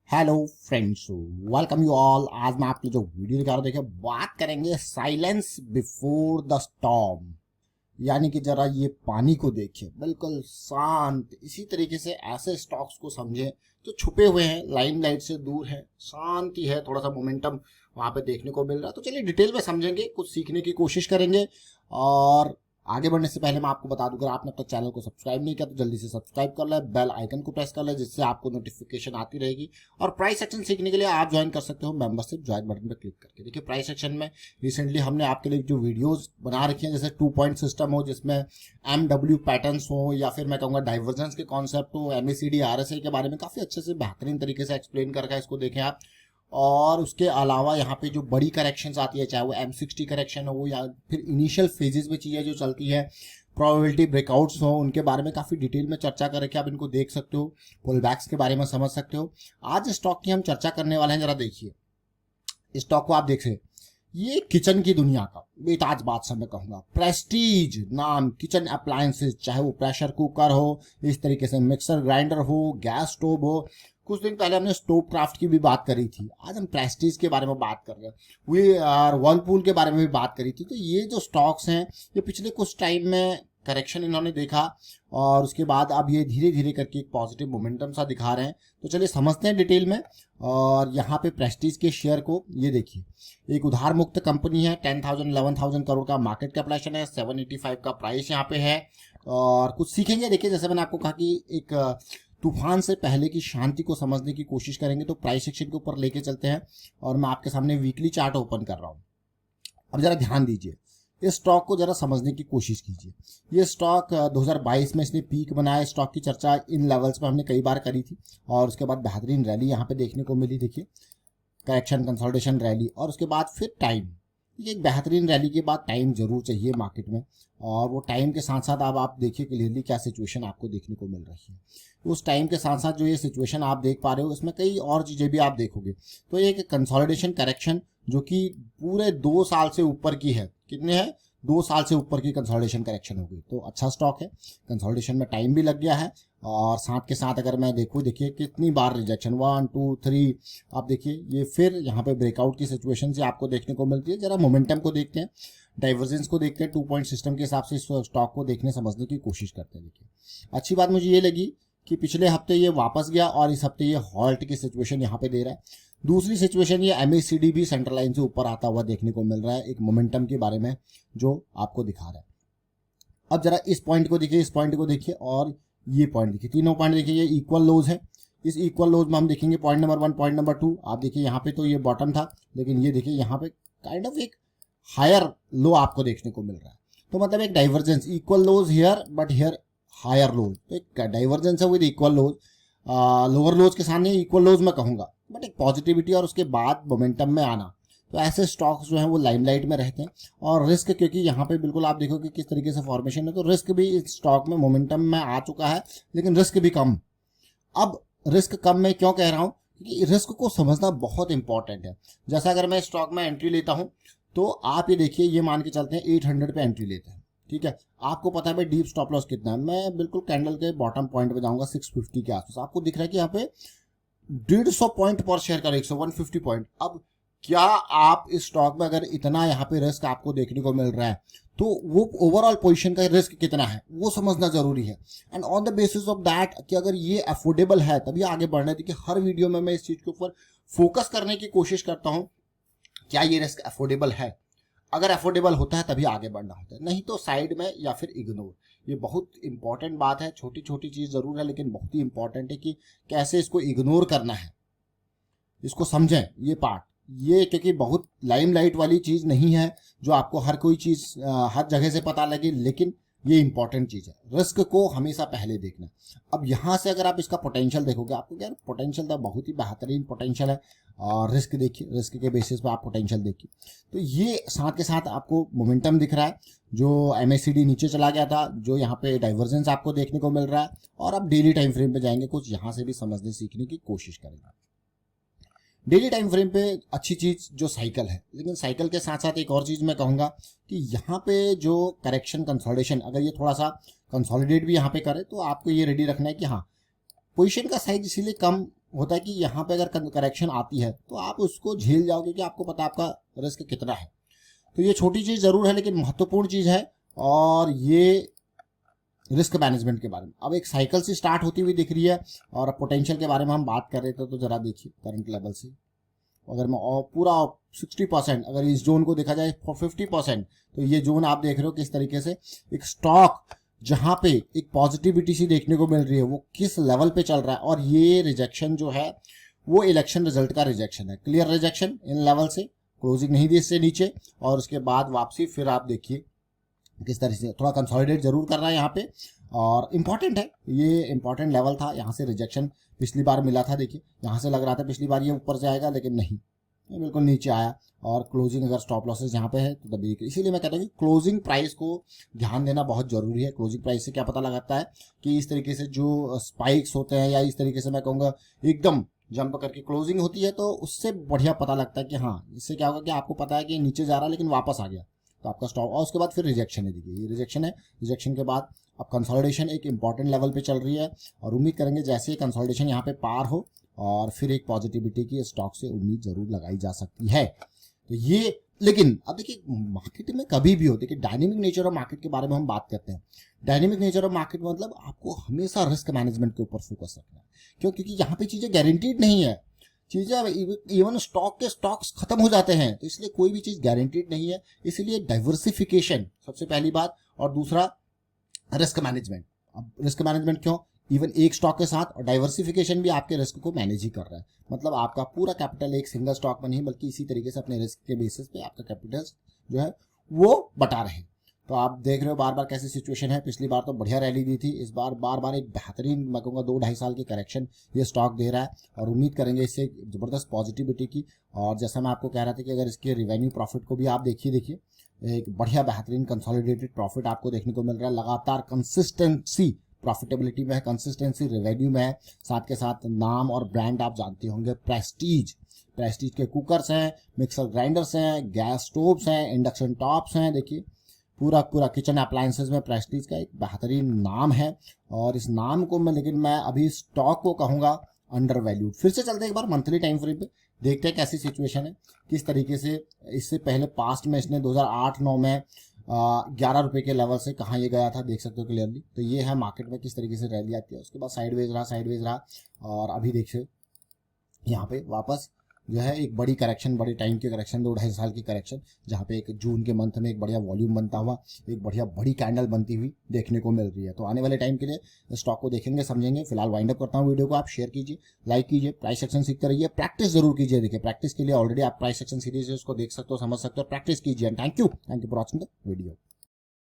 Hello friends, welcome you all. आज मैं आपकी जो वीडियो दिखा रहा हूँ, देखिए बात करेंगे साइलेंस बिफोर द स्टॉर्म। यानी कि जरा ये पानी को देखिए, बिल्कुल शांत। इसी तरीके से ऐसे स्टॉक्स को समझें जो छुपे हुए हैं, लाइमलाइट से दूर है, शांति है, थोड़ा सा मोमेंटम वहां पे देखने को मिल रहा है। तो चलिए डिटेल में समझेंगे, कुछ सीखने की कोशिश करेंगे। और आगे बढ़ने से पहले मैं आपको बता दूं, अगर आपने अब तक चैनल को सब्सक्राइब नहीं किया तो जल्दी से सब्सक्राइब कर ले, बेल आइकन को प्रेस कर ले, जिससे आपको नोटिफिकेशन आती रहेगी। और प्राइस सेक्शन सीखने के लिए आप ज्वाइन कर सकते हो मेंबरशिप ज्वाइन बटन पर क्लिक करके। देखिए प्राइस सेक्शन में रिसेंटली हमने आपके लिए जो वीडियोस बना रखी हैं, जैसे 2 पॉइंट सिस्टम हो जिसमें MW पैटर्न्स हो, या फिर मैं कहूँगा डाइवर्जेंस के कॉन्सेप्ट हो, MACD RSI के बारे में काफ़ी अच्छे से बेहतरीन तरीके से एक्सप्लेन कर रखा है, इसको देखें आप। और उसके अलावा यहाँ पे जो बड़ी करेक्शंस आती है, चाहे वो M60 करेक्शन हो या फिर इनिशियल फेजेस में चीज़ें जो चलती है, प्रोबेबिलिटी ब्रेकआउट्स हो, उनके बारे में काफ़ी डिटेल में चर्चा कर रखी है। आप इनको देख सकते हो, पुल बैक्स के बारे में समझ सकते हो। आज स्टॉक की हम चर्चा करने वाले हैं, जरा देखिए स्टॉक को आप देख सकते। ये किचन की दुनिया का बेताज बादशाह मैं कहूँगा, प्रेस्टीज नाम किचन अप्लायंसेज, चाहे वो प्रेशर कुकर हो, इस तरीके से मिक्सर ग्राइंडर हो, गैस स्टोव हो। कुछ दिन पहले हमने स्टोव क्राफ्ट की भी बात करी थी, आज हम प्रेस्टीज के बारे में बात कर रहे हैं, वे और वर्लपूल के बारे में भी बात करी थी। तो ये जो स्टॉक्स हैं, ये पिछले कुछ टाइम में करेक्शन इन्होंने देखा और उसके बाद अब ये धीरे धीरे करके एक पॉजिटिव मोमेंटम सा दिखा रहे हैं। तो चलिए समझते हैं डिटेल में। और यहाँ पे प्रेस्टीज के शेयर को ये देखिए, एक उधार मुक्त कंपनी है, 10,000 11,000 करोड़ का मार्केट कैपिटलाइजेशन है, 785 का प्राइस यहाँ पे है। और कुछ सीखेंगे। देखिए जैसे मैंने आपको कहा कि एक तूफान से पहले की शांति को समझने की कोशिश करेंगे, तो प्राइस सेक्शन के ऊपर लेके चलते हैं। और मैं आपके सामने वीकली चार्ट ओपन कर रहा हूँ। अब जरा ध्यान दीजिए, इस स्टॉक को जरा समझने की कोशिश कीजिए। ये स्टॉक 2022 में इसने पीक बनाया। स्टॉक की चर्चा इन लेवल्स पर हमने कई बार करी थी और उसके बाद बेहतरीन रैली यहाँ पे देखने को मिली। देखिए करेक्शन, कंसोलिडेशन, रैली, और उसके बाद फिर टाइम। ये एक बेहतरीन रैली के बाद टाइम जरूर चाहिए मार्केट में, और वो टाइम के साथ साथ अब आप देखिए क्लियरली क्या सिचुएशन आपको देखने को मिल रही है। उस टाइम के साथ साथ जो ये सिचुएशन आप देख पा रहे हो, इसमें कई और चीज़ें भी आप देखोगे। तो एक कंसोलिडेशन करेक्शन जो कि पूरे 2 साल से ऊपर की है, कितने हैं, 2 साल से ऊपर की कंसोलिडेशन करेक्शन हो गई। तो अच्छा स्टॉक है, कंसोलिडेशन में टाइम भी लग गया है। और साथ के साथ अगर मैं देखूँ, देखिए कितनी बार रिजेक्शन, 1 2 3, आप देखिए ये फिर यहाँ पे ब्रेकआउट की सिचुएशन से आपको देखने को मिलती है। जरा मोमेंटम को देखते हैं, डाइवर्जेंस को देखते हैं, 2 पॉइंट सिस्टम के हिसाब से इस स्टॉक को देखने समझने की कोशिश करते हैं। देखिए अच्छी बात मुझे ये लगी कि पिछले हफ्ते ये वापस गया और इस हफ्ते ये हॉल्ट की सिचुएशन यहाँ पे दे रहा है। दूसरी सिचुएशन, ये MACD भी सेंट्रल लाइन से ऊपर आता हुआ देखने को मिल रहा है, एक मोमेंटम के बारे में जो आपको दिखा रहा है। अब जरा इस पॉइंट को देखिए, इस पॉइंट को देखिए, और ये पॉइंट देखिए, तीनों पॉइंट देखिए, ये इक्वल लोज है। इस इक्वल लोज में हम देखेंगे पॉइंट नंबर 1, पॉइंट नंबर 2। आप देखिए यहाँ पे तो ये बॉटम था, लेकिन ये देखिए यहाँ पे काइंड ऑफ एक हायर लो आपको देखने को मिल रहा है। तो मतलब एक divergence, equal lows here but here higher lows, तो एक डाइवर्जेंस है with equal lows. Lower lows के सामने इक्वल लोज मैं कहूँगा, बट एक पॉजिटिविटी और उसके बाद मोमेंटम में आना। तो ऐसे स्टॉक्स जो हैं वो लाइमलाइट में रहते हैं। और रिस्क, क्योंकि यहाँ पे बिल्कुल आप देखोगे किस तरीके से फॉर्मेशन है, तो रिस्क भी इस स्टॉक में मोमेंटम में आ चुका है, लेकिन रिस्क भी कम। अब रिस्क कम मैं क्यों कह रहा हूँ, क्योंकि रिस्क को समझना बहुत इंपॉर्टेंट है। जैसा अगर मैं स्टॉक में एंट्री लेता हूँ, तो आप ये देखिए, ये मान के चलते हैं 800 पे एंट्री लेते हैं, ठीक है। आपको पता है भाई डीप स्टॉप लॉस कितना है, मैं बिल्कुल कैंडल के बॉटम पॉइंट पे जाऊंगा 650 के आसपास। आपको दिख रहा है कि यहाँ पे 150 पॉइंट पर शेयर का, 150 पॉइंट। अब क्या आप इस स्टॉक में अगर इतना यहाँ पे रिस्क आपको देखने को मिल रहा है, तो वो ओवरऑल पोजीशन का रिस्क कितना है वो समझना जरूरी है। And on the basis of that कि अगर ये अफोर्डेबल है तभी आगे बढ़ना है। देखिए हर वीडियो में मैं इस चीज के ऊपर फोकस करने की कोशिश करता हूँ, क्या ये रिस्क अफोर्डेबल है। अगर अफोर्डेबल होता है तभी आगे बढ़ना होता है, नहीं तो साइड में या फिर इग्नोर। ये बहुत इंपॉर्टेंट बात है, छोटी छोटी चीज जरूर है लेकिन बहुत ही इंपॉर्टेंट है कि कैसे इसको इग्नोर करना है, इसको समझें ये पार्ट। ये क्योंकि बहुत लाइमलाइट वाली चीज नहीं है जो आपको हर कोई चीज हर जगह से पता लगे, लेकिन ये इंपॉर्टेंट चीज है। रिस्क को हमेशा पहले देखना। अब यहाँ से अगर आप इसका पोटेंशियल देखोगे, आपको क्या पोटेंशियल था, बहुत ही बेहतरीन पोटेंशियल है। और रिस्क देखिए, रिस्क के बेसिस पे आप पोटेंशियल देखिए। तो ये साथ के साथ आपको मोमेंटम दिख रहा है, जो MACD नीचे चला गया था, जो यहाँ पे डाइवर्जेंस आपको देखने को मिल रहा है। और अब डेली टाइम फ्रेम पे जाएंगे, कुछ यहाँ से भी समझने सीखने की कोशिश करेंगे। डेली टाइम फ्रेम पे अच्छी चीज जो साइकिल है, लेकिन साइकिल के साथ साथ एक और चीज मैं कहूंगा कि यहाँ पे जो करेक्शन, कंसोलिडेशन, अगर ये थोड़ा सा कंसोलिडेट भी यहाँ पे करे तो आपको ये रेडी रखना है कि हाँ पोजीशन का साइज इसीलिए कम होता है कि यहाँ पे अगर करेक्शन आती है तो आप उसको झेल जाओगे कि आपको पता है आपका रिस्क कितना है। तो ये छोटी चीज़ ज़रूर है लेकिन महत्वपूर्ण चीज़ है, और ये रिस्क मैनेजमेंट के बारे में अब एक साइकिल से स्टार्ट होती हुई दिख रही है। और पोटेंशियल के बारे में हम बात कर रहे थे, तो ज़रा देखिए करंट लेवल से अगर मैं पूरा 60%, अगर इस जोन को देखा जाए 50%, तो ये जोन आप देख रहे हो किस तरीके से एक स्टॉक जहां पे एक पॉजिटिविटी सी देखने को मिल रही है वो किस लेवल पे चल रहा है। और ये रिजेक्शन जो है वो इलेक्शन रिजल्ट का रिजेक्शन है, क्लियर रिजेक्शन इन लेवल से, क्लोजिंग नहीं दी इससे नीचे, और उसके बाद वापसी। फिर आप देखिए किस तरह से थोड़ा कंसोलिडेट जरूर कर रहा है यहाँ पे, और इम्पॉर्टेंट है, ये इम्पॉर्टेंट लेवल था। यहाँ से रिजेक्शन पिछली बार मिला था, देखिए यहाँ से लग रहा था पिछली बार ये ऊपर से आएगा, लेकिन नहीं, ये बिल्कुल नीचे आया। और क्लोजिंग अगर स्टॉप लॉसेस यहाँ पे है तो तभी, इसीलिए मैं कहता हूँ कि क्लोजिंग प्राइस को ध्यान देना बहुत जरूरी है। क्लोजिंग प्राइस से क्या पता लगाता है कि इस तरीके से जो स्पाइक्स होते हैं, या इस तरीके से मैं कहूँगा एकदम जंप करके क्लोजिंग होती है, तो उससे बढ़िया पता लगता है कि हाँ, इससे क्या होगा कि आपको पता है कि नीचे जा रहा है लेकिन वापस आ गया, तो आपका स्टॉप। और उसके बाद फिर रिजेक्शन है, देखिए ये रिजेक्शन है। रिजेक्शन के बाद अब कंसोलिडेशन एक इंपॉर्टेंट लेवल पे चल रही है, और उम्मीद करेंगे जैसे ही कंसोलिडेशन यहाँ पे पार हो और फिर एक पॉजिटिविटी की स्टॉक से उम्मीद जरूर लगाई जा सकती है। तो ये, लेकिन अब देखिए मार्केट में कभी भी होती है कि डायनेमिक नेचर ऑफ मार्केट के बारे में हम बात करते हैं। डायनेमिक नेचर ऑफ मार्केट मतलब आपको हमेशा रिस्क मैनेजमेंट के ऊपर फोकस रखना है, क्योंकि यहाँ पे चीजें गारंटीड नहीं है। चीजें इवन स्टॉक के स्टॉक्स खत्म हो जाते हैं, तो इसलिए कोई भी चीज गारंटीड नहीं है। इसलिए डाइवर्सिफिकेशन सबसे पहली बात, और दूसरा रिस्क मैनेजमेंट। अब रिस्क मैनेजमेंट क्यों, इवन एक स्टॉक के साथ, और डाइवर्सिफिकेशन भी आपके रिस्क को मैनेज ही कर रहा है। मतलब आपका पूरा कैपिटल एक सिंगल स्टॉक में नहीं, बल्कि इसी तरीके से अपने रिस्क के बेसिस पे आपका कैपिटल जो है वो बटा रहे। तो आप देख रहे हो बार बार कैसी सिचुएशन है। पिछली बार तो बढ़िया रैली दी थी, इस बार बार बार एक बेहतरीन, मैं कहूँगा 2-2.5 साल की करेक्शन ये स्टॉक दे रहा है, और उम्मीद करेंगे इससे जबरदस्त पॉजिटिविटी की। और जैसा मैं आपको कह रहा था कि अगर इसके रिवेन्यू प्रॉफिट को भी आप देखिए एक बढ़िया बेहतरीन कंसोलिडेटेड प्रॉफिट आपको देखने को मिल रहा है। लगातार कंसिस्टेंसी प्रॉफिटेबिलिटी में है, कंसिस्टेंसी रेवेन्यू में है, साथ के साथ नाम और ब्रांड आप जानते होंगे, प्रेस्टीज के कुकर्स हैं, मिक्सर ग्राइंडर्स हैं, गैस स्टोव्स हैं, इंडक्शन टॉप्स हैं। देखिए पूरा किचन अप्लायंसेज में प्रेस्टीज का एक बेहतरीन नाम है, और इस नाम को मैं अभी स्टॉक को कहूँगा अंडर वैल्यूड। फिर से चलते हैं एक बार मंथली टाइम फ्रेम पे, देखते हैं कैसी सिचुएशन है, किस तरीके से। इससे पहले पास्ट में इसने 2008-9 में 11 रुपए के लेवल से कहाँ ये गया था, देख सकते हो क्लियरली। तो ये है मार्केट में किस तरीके से रैली आती है, उसके बाद साइडवेज रहा, और अभी देखिए यहाँ पे वापस जो है एक बड़ी करेक्शन, बड़ी टाइम की करेक्शन, 2-2.5 साल की करेक्शन, जहाँ पे एक जून के मंथ में एक बढ़िया वॉल्यूम बनता हुआ, एक बढ़िया बड़ी कैंडल बनती हुई देखने को मिल रही है। तो आने वाले टाइम के लिए स्टॉक को देखेंगे, समझेंगे। फिलहाल वाइंड अप करता हूँ वीडियो को, आप शेयर कीजिए, लाइक कीजिए, प्राइस सेक्शन सीखते रहिए, प्रैक्टिस जरूर कीजिए। देखिए प्रैक्टिस के लिए ऑलरेडी आप प्राइस सेक्शन सीरीज उसको देख सकते हो, समझ सकते हो, प्रैक्टिस कीजिए। Thank you for watching the video.